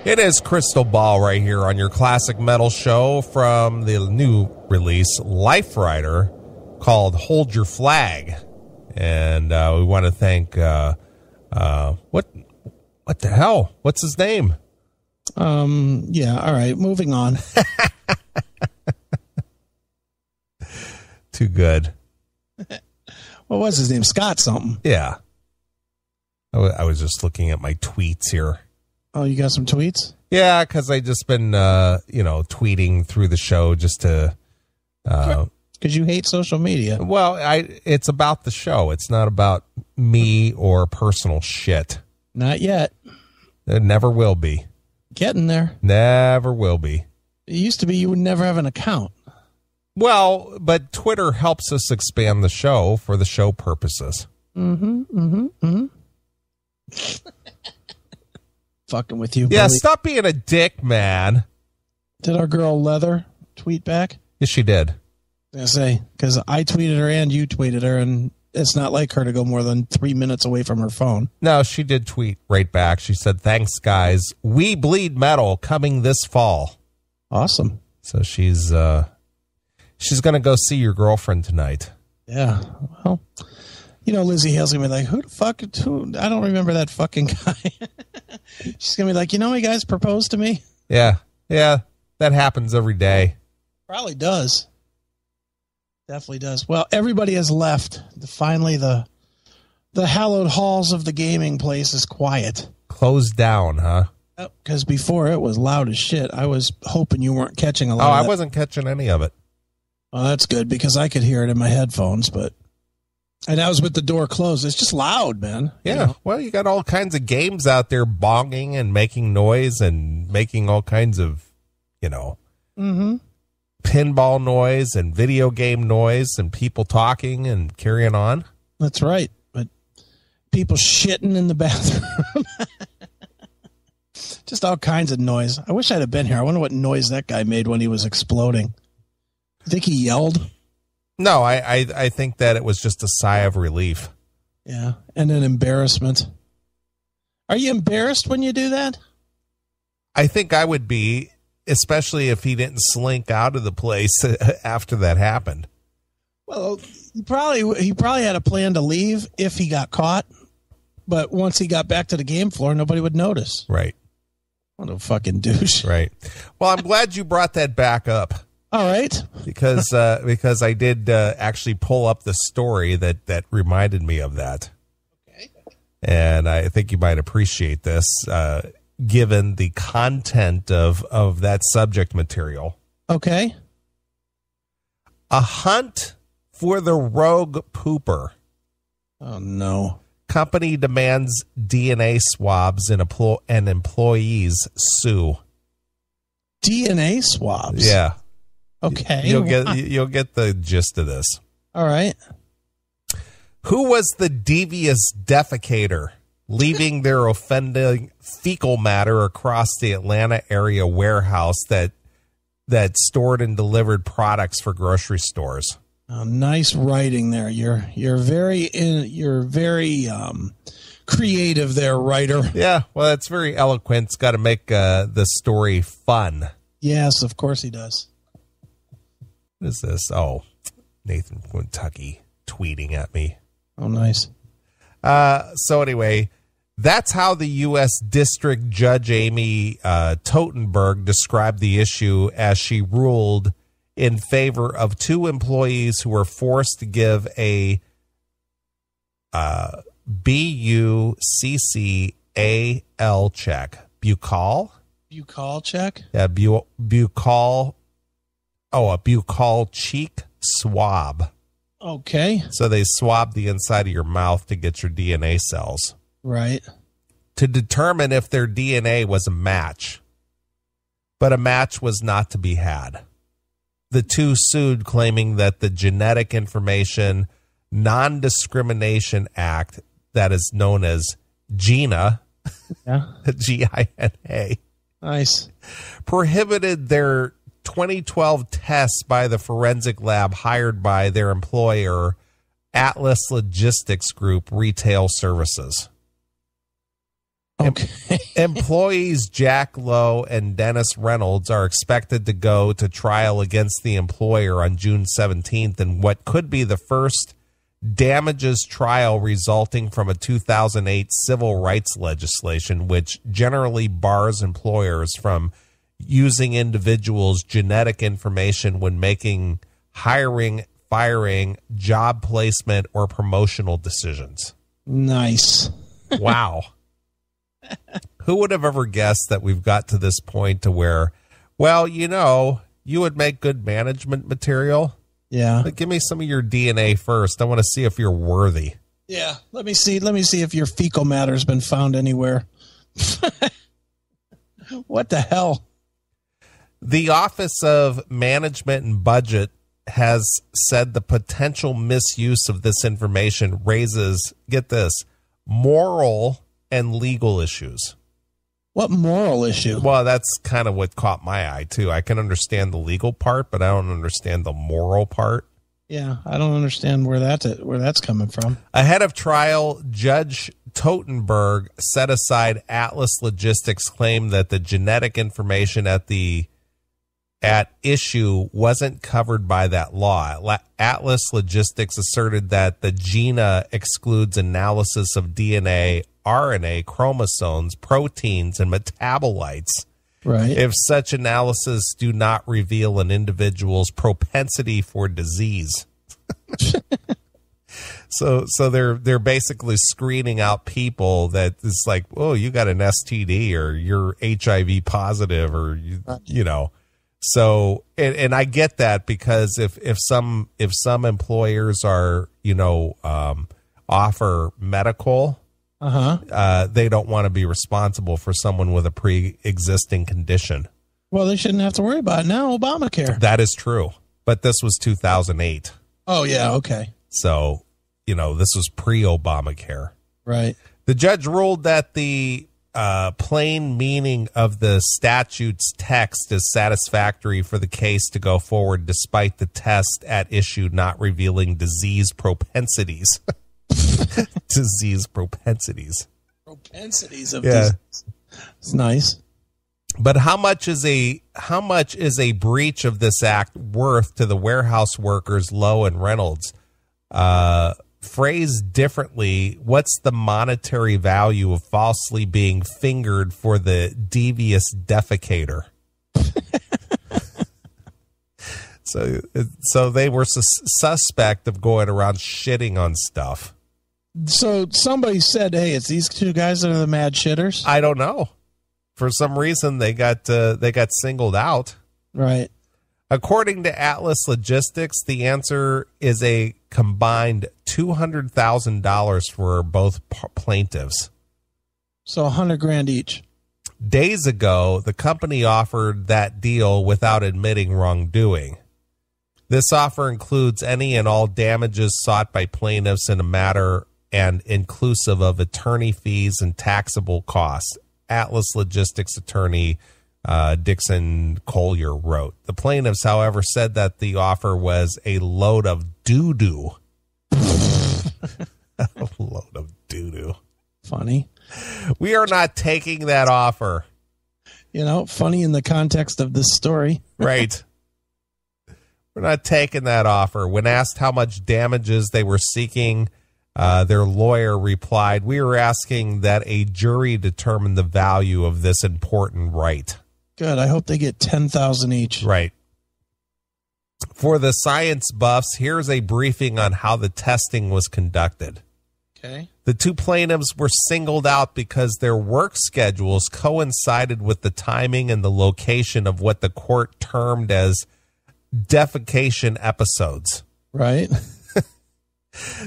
It is Crystal Ball right here on your classic metal show from the new release, Life Rider, called Hold Your Flag. And we want to thank, what the hell? What's his name? Yeah, all right, moving on. Too good. What was his name? Scott something. Yeah. I was just looking at my tweets here. Oh, you got some tweets? Yeah, because I just been, tweeting through the show just to... Because you hate social media. Well, it's about the show. It's not about me or personal shit. Not yet. It never will be. Getting there. Never will be. It used to be you would never have an account. Well, but Twitter helps us expand the show for the show purposes. Fucking with you. Yeah, buddy. stop being a dick, man. Did our girl Leather tweet back? Yes, she did. I say, because I tweeted her and you tweeted her, and it's not like her to go more than 3 minutes away from her phone. No, she did tweet right back. She said, "Thanks, guys. We Bleed Metal coming this fall." Awesome. So she's going to go see your girlfriend tonight. Yeah. Well, Lizzie Hale's going to be like, who the fuck? I don't remember that fucking guy. She's going to be like, he guys proposed to me? Yeah. Yeah. That happens every day. Probably does. Definitely does. Well, everybody has left. Finally, the hallowed halls of the gaming place is quiet. Closed down, huh? Because before it was loud as shit. I was hoping you weren't catching a lot of that. I wasn't catching any of it. Well, that's good because I could hear it in my headphones, and I was with the door closed. It's just loud, man. Yeah. Well, you got all kinds of games out there bonging and making noise and making all kinds of, pinball noise and video game noise and people talking and carrying on. That's right. But people shitting in the bathroom. Just all kinds of noise. I wish I'd have been here. I wonder what noise that guy made when he was exploding. You think he yelled? No, I think that it was just a sigh of relief. Yeah, and an embarrassment. Are you embarrassed when you do that? I think I would be, especially if he didn't slink out of the place after that happened. Well, he probably had a plan to leave if he got caught, but once he got back to the game floor, nobody would notice. Right. What a fucking douche. Right. Well, I'm glad you brought that back up. All right. Because I did actually pull up the story that reminded me of that. Okay. And I think you might appreciate this, given the content of that subject material. Okay. A hunt for the rogue pooper. Oh, no. Company demands DNA swabs and employees sue. DNA swabs? Yeah. Okay. You'll get the gist of this. All right. Who was the devious defecator leaving their offending fecal matter across the Atlanta area warehouse that stored and delivered products for grocery stores? Oh, nice writing there. You're very creative there, writer. Yeah, well, that's very eloquent. It's got to make the story fun. Yes, of course he does. What is this? Oh, Nathan from Kentucky tweeting at me. Oh, nice. So anyway, that's how the U.S. District Judge Amy Totenberg described the issue as she ruled in favor of two employees who were forced to give a BUCCAL check. Buccal? Buccal check? Yeah, Buccal. Oh, a Buccal cheek swab. Okay. So they swab the inside of your mouth to get your DNA cells. Right. To determine if their DNA was a match. But a match was not to be had. The two sued, claiming that the Genetic Information Non-Discrimination Act, that is known as GINA, yeah. G-I-N-A, nice, prohibited their 2012 tests by the forensic lab hired by their employer, Atlas Logistics Group Retail Services. Okay. Employees Jack Lowe and Dennis Reynolds are expected to go to trial against the employer on June 17th in what could be the first damages trial resulting from a 2008 civil rights legislation, which generally bars employers from using individuals' genetic information when making hiring, firing, job placement, or promotional decisions. Nice. Wow. Who would have ever guessed that we've got to this point to where, well, you would make good management material. Yeah. But give me some of your DNA first. I want to see if you're worthy. Yeah. Let me see if your fecal matter's been found anywhere. What the hell? The Office of Management and Budget has said the potential misuse of this information raises, get this, moral and legal issues. What moral issue? Well, that's kind of what caught my eye, too. I can understand the legal part, but I don't understand the moral part. Yeah, I don't understand where that's coming from. Ahead of trial, Judge Totenberg set aside Atlas Logistics' claim that the genetic information at issue wasn't covered by that law. Atlas Logistics asserted that the GINA excludes analysis of DNA, RNA, chromosomes, proteins, and metabolites. Right. If such analysis do not reveal an individual's propensity for disease. So they're basically screening out people that is like, oh, you got an STD or you're HIV positive or you know. So and I get that because if some employers are offer medical, they don't want to be responsible for someone with a pre-existing condition. Well, they shouldn't have to worry about it now. Obamacare. That is true, but this was 2008. Oh yeah, okay. So this was pre-Obamacare. Right. The judge ruled that the plain meaning of the statute's text is satisfactory for the case to go forward, despite the test at issue not revealing disease propensities. Disease propensities. Propensities of disease. It's nice. But how much is a breach of this act worth to the warehouse workers Lowe and Reynolds? Phrased differently, what's the monetary value of falsely being fingered for the devious defecator? So they were suspect of going around shitting on stuff. So somebody said, hey, it's these two guys that are the mad shitters? I don't know. For some reason, they got singled out. Right. According to Atlas Logistics, the answer is a combined $200,000 for both plaintiffs. So $100,000 each. Days ago, the company offered that deal without admitting wrongdoing. This offer includes any and all damages sought by plaintiffs in a matter and inclusive of attorney fees and taxable costs. Atlas Logistics attorney Dixon Collier wrote. The plaintiffs, however, said that the offer was a load of doo-doo. A load of doo-doo. Funny. We are not taking that offer. Funny in the context of this story. Right. We're not taking that offer. When asked how much damages they were seeking, their lawyer replied, we are asking that a jury determine the value of this important right. Good. I hope they get $10,000 each. Right. For the science buffs, here's a briefing on how the testing was conducted. Okay. The two plaintiffs were singled out because their work schedules coincided with the timing and the location of what the court termed as defecation episodes. Right.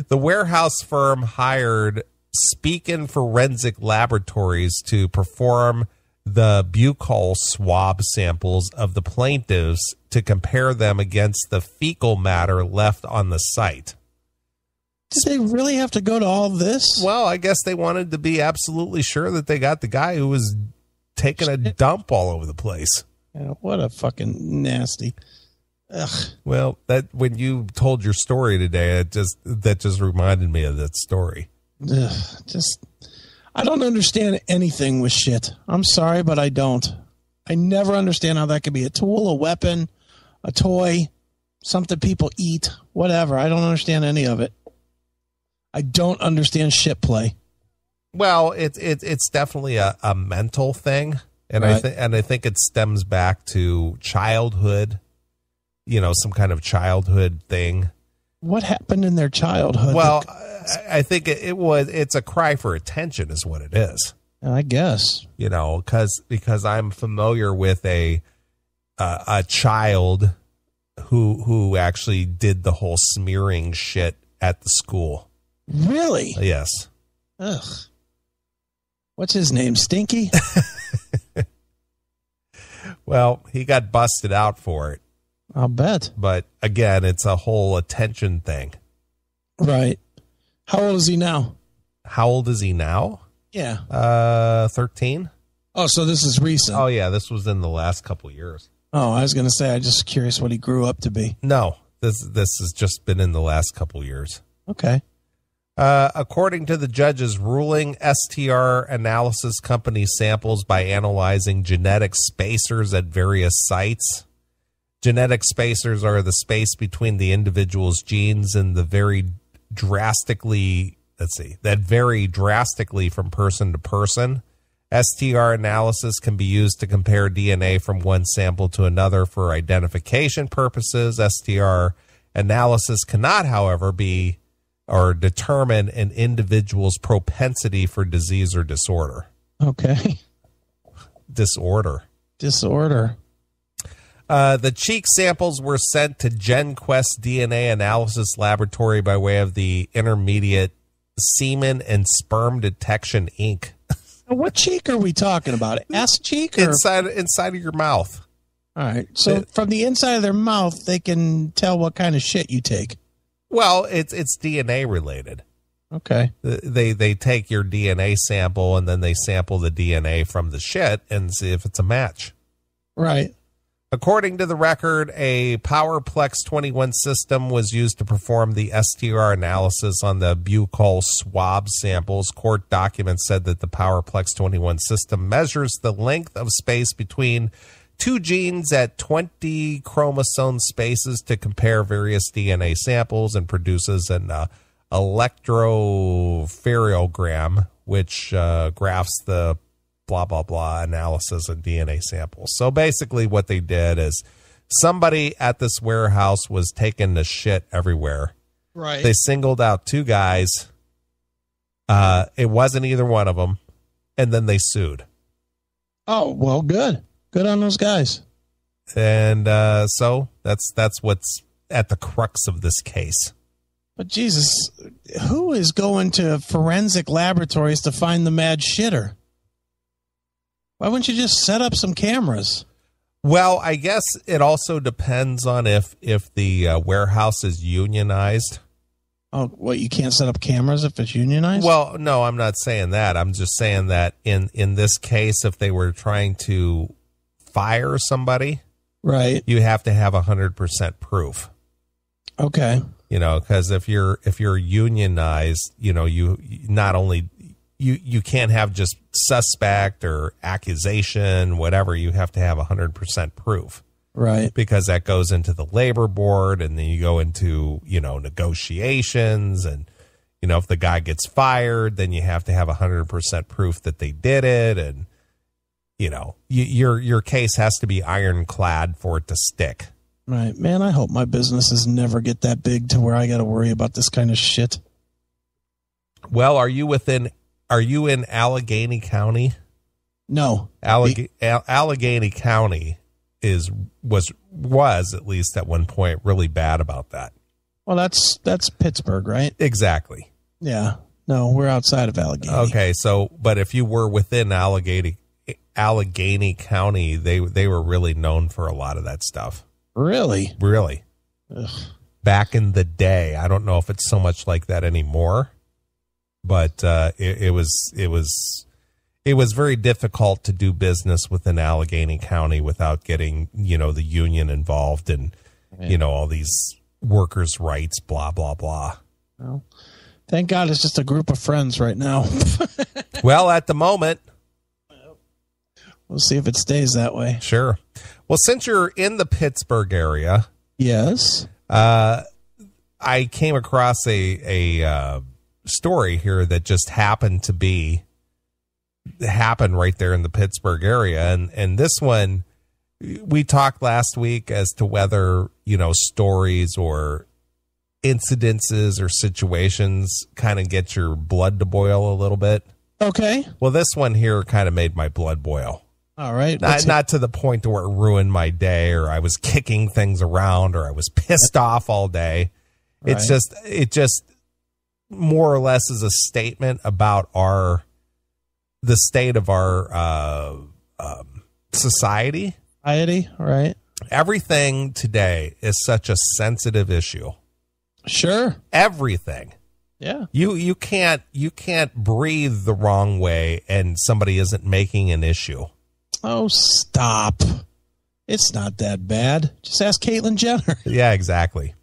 The warehouse firm hired Speakin Forensic Laboratories to perform the buccal swab samples of the plaintiffs to compare them against the fecal matter left on the site. Did they really have to go to all this? Well, I guess they wanted to be absolutely sure that they got the guy who was taking a dump all over the place. Yeah, what a fucking nasty. Ugh. Well, that when you told your story today, that just reminded me of that story. Ugh, I don't understand anything with shit. I'm sorry, but I don't. I never understand how that could be a tool, a weapon, a toy, something people eat, whatever. I don't understand any of it. I don't understand shit play. Well, it's definitely a mental thing, and Right. I think it stems back to childhood, some kind of childhood thing. What happened in their childhood? Well, I think it's a cry for attention is what it is. I guess. Because I'm familiar with a child who actually did the whole smearing shit at the school. Really? Yes. Ugh. What's his name? Stinky? Well, he got busted out for it. I'll bet. But again, it's a whole attention thing. Right. How old is he now? How old is he now? Yeah. 13. Oh, so this is recent. Oh yeah, this was in the last couple of years. Oh, I was going to say, I'm just curious what he grew up to be. No, this has just been in the last couple of years. Okay. According to the judge's ruling, STR analysis company samples by analyzing genetic spacers at various sites. Genetic spacers are the space between the individual's genes and that vary drastically from person to person. STR analysis can be used to compare DNA from one sample to another for identification purposes. STR analysis cannot, however, be or determine an individual's propensity for disease or disorder. Okay. Disorder. The cheek samples were sent to GenQuest DNA Analysis Laboratory by way of the Intermediate Semen and Sperm Detection, Inc. What cheek are we talking about? Ass cheek? Or? Inside of your mouth. All right. So from the inside of their mouth, they can tell what kind of shit you take. Well, it's DNA related. Okay. They take your DNA sample and then they sample the DNA from the shit and see if it's a match. Right. According to the record, a PowerPlex 21 system was used to perform the STR analysis on the buccal swab samples. Court documents said that the PowerPlex 21 system measures the length of space between two genes at 20 chromosome spaces to compare various DNA samples and produces an electropherogram, which graphs the blah, blah, blah analysis of DNA samples. So basically what they did is somebody at this warehouse was taking the shit everywhere. Right. They singled out two guys. It wasn't either one of them. And then they sued. Oh, well, good. Good on those guys. And so that's what's at the crux of this case. But Jesus, who is going to forensic laboratories to find the mad shitter? Why wouldn't you just set up some cameras? Well, I guess it also depends on if the warehouse is unionized. Oh, what, you can't set up cameras if it's unionized? Well, no, I'm not saying that. I'm just saying that in this case, if they were trying to fire somebody, right, you have to have 100% proof. Okay. Because if you're unionized, you not only you can't have just suspect or accusation, whatever. You have to have 100% proof. Right. Because that goes into the labor board, and then you go into, negotiations, and, if the guy gets fired, then you have to have 100% proof that they did it. And, your case has to be ironclad for it to stick. Right. Man, I hope my businesses never get that big to where I got to worry about this kind of shit. Well, are you in Allegheny County? No. Allegheny County was at least at one point really bad about that. Well, that's Pittsburgh, right? Exactly. Yeah. No, we're outside of Allegheny. Okay, but if you were within Allegheny County, they were really known for a lot of that stuff. Really? Really. Ugh. Back in the day, I don't know if it's so much like that anymore, but it was very difficult to do business within Allegheny County without getting, the union involved and, all these workers' rights, blah, blah, blah. Well, thank God it's just a group of friends right now. Well, at the moment, We'll see if it stays that way. sure. Well, since you're in the Pittsburgh area, Yes. I came across a story here that just happened right there in the Pittsburgh area, and this one, we talked last week as to whether stories or incidences or situations kind of get your blood to boil a little bit. Okay. Well, this one here kind of made my blood boil. All right. Not to the point to where it ruined my day, or I was kicking things around, or I was pissed off all day. Right. It just more or less is a statement about the state of our society. Right. Everything today is such a sensitive issue. Sure. Everything. Yeah. You can't breathe the wrong way and somebody isn't making an issue. Oh, stop. It's not that bad. Just ask Caitlyn Jenner. Yeah, exactly.